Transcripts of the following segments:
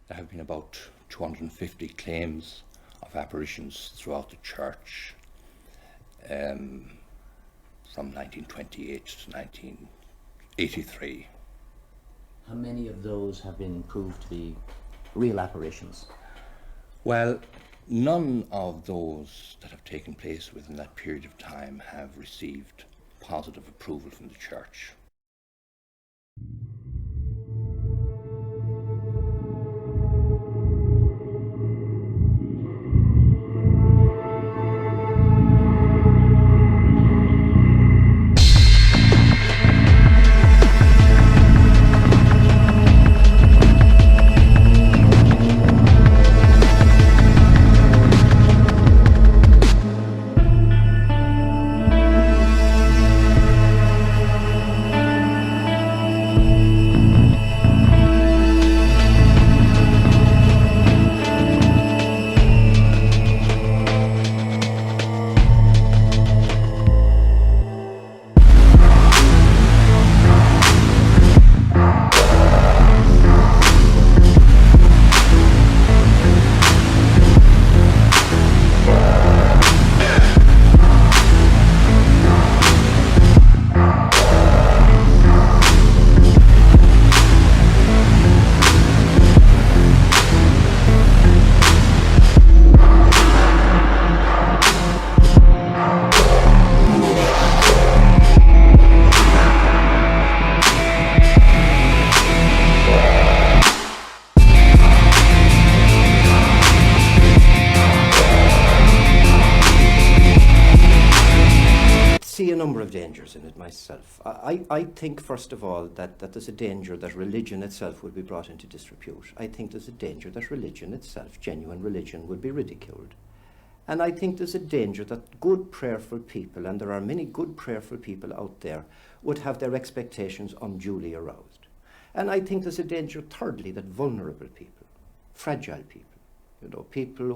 There have been about 250 claims of apparitions throughout the church from 1928 to 1983. How many of those have been proved to be real apparitions? Well, none of those that have taken place within that period of time have received positive approval from the church. See a number of dangers in it myself. I think, first of all, that there's a danger that religion itself will be brought into disrepute. I think there's a danger that religion itself, genuine religion, will be ridiculed. And I think there's a danger that good prayerful people, and there are many good prayerful people out there, would have their expectations unduly aroused. And I think there's a danger, thirdly, that vulnerable people, fragile people, people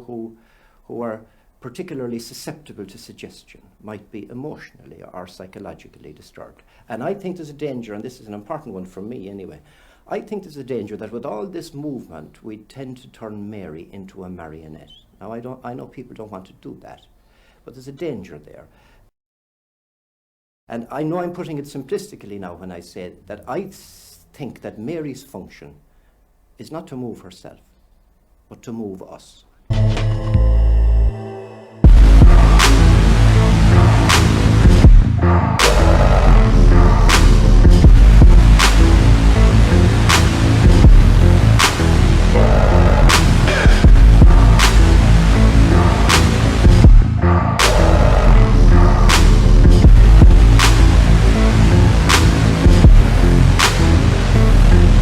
who are particularly susceptible to suggestion, might be emotionally or psychologically disturbed. And I think there's a danger, and this is an important one for me anyway, I think there's a danger that with all this movement, we tend to turn Mary into a marionette. Now, I know people don't want to do that, but there's a danger there. And I know I'm putting it simplistically now when I say that I think that Mary's function is not to move herself, but to move us.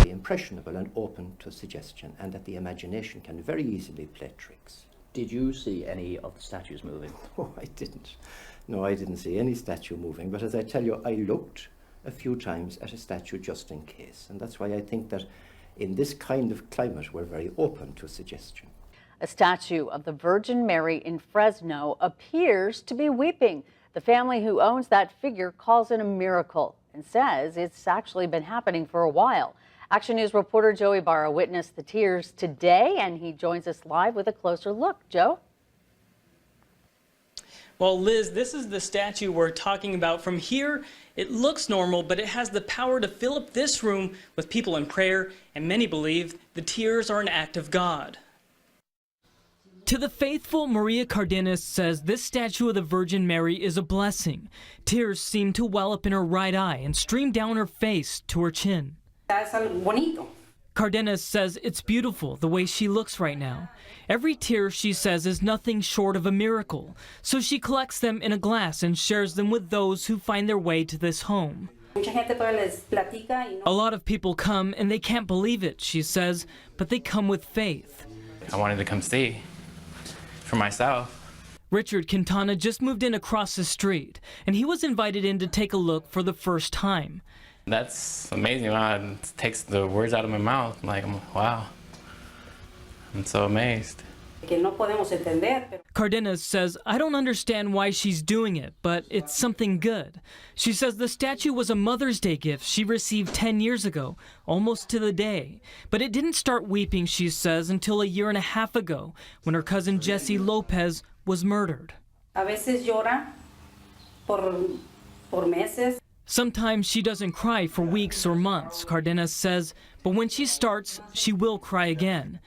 Impressionable and open to suggestion, and that the imagination can very easily play tricks. Did you see any of the statues moving? Oh, I didn't. No, I didn't see any statue moving, but as I tell you, I looked a few times at a statue just in case, and that's why I think that in this kind of climate we're very open to suggestion. A statue of the Virgin Mary in Fresno appears to be weeping. The family who owns that figure calls it a miracle and says it's actually been happening for a while. Action News reporter Joe Ibarra witnessed the tears today, and he joins us live with a closer look. Joe? Well, Liz, this is the statue we're talking about. From here, it looks normal, but it has the power to fill up this room with people in prayer, and many believe the tears are an act of God. To the faithful, Maria Cardenas says this statue of the Virgin Mary is a blessing. Tears seem to well up in her right eye and stream down her face to her chin. Cardenas says it's beautiful the way she looks right now. Every tear, she says, is nothing short of a miracle. So she collects them in a glass and shares them with those who find their way to this home. A lot of people come and they can't believe it, she says, but they come with faith. I wanted to come see for myself. Richard Quintana just moved in across the street, and he was invited in to take a look for the first time. That's amazing. Wow, it takes the words out of my mouth. Like, wow. I'm so amazed. Cardenas says, I don't understand why she's doing it, but it's something good. She says the statue was a Mother's Day gift she received 10 years ago, almost to the day. But it didn't start weeping, she says, until a year and a half ago, when her cousin Jessie Lopez was murdered. Sometimes she doesn't cry for weeks or months, Cardenas says, but when she starts, she will cry again.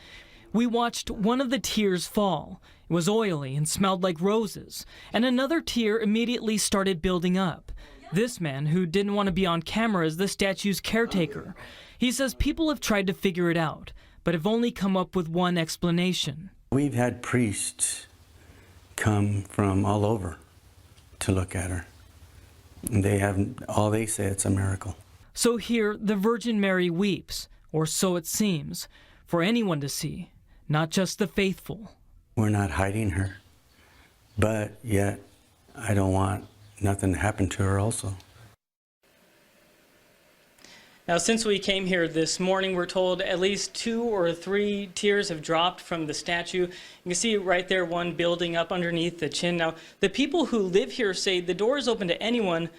We watched one of the tears fall. It was oily and smelled like roses, and another tear immediately started building up. This man, who didn't want to be on camera, is the statue's caretaker. He says people have tried to figure it out, but have only come up with one explanation. We've had priests come from all over to look at her. And they say it's a miracle. So here, the Virgin Mary weeps, or so it seems, for anyone to see, not just the faithful. We're not hiding her, but yet I don't want nothing to happen to her also. Now, since we came here this morning, we're told at least 2 or 3 tears have dropped from the statue. You can see right there one building up underneath the chin. Now, the people who live here say the door is open to anyone.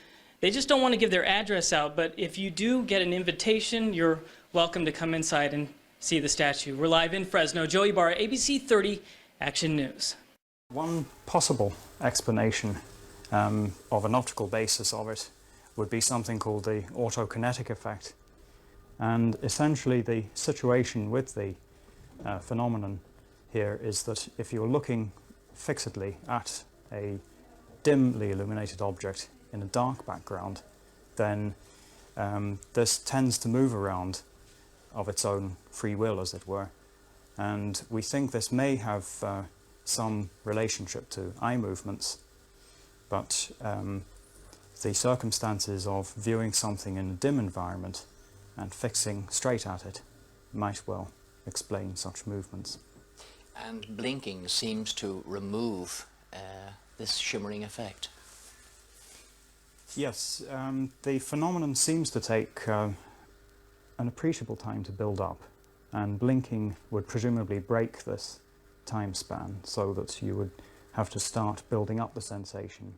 They just don't want to give their address out, but if you do get an invitation, you're welcome to come inside and see the statue. We're live in Fresno. Joey Barra, ABC 30 Action News. One possible explanation of an optical basis of it would be something called the autokinetic effect. And essentially the situation with the phenomenon here is that if you're looking fixedly at a dimly illuminated object in a dark background, then this tends to move around of its own free will, as it were. And we think this may have some relationship to eye movements, but the circumstances of viewing something in a dim environment and fixing straight at it might well explain such movements. And blinking seems to remove this shimmering effect. Yes, the phenomenon seems to take an appreciable time to build up, and blinking would presumably break this time span so that you would have to start building up the sensation.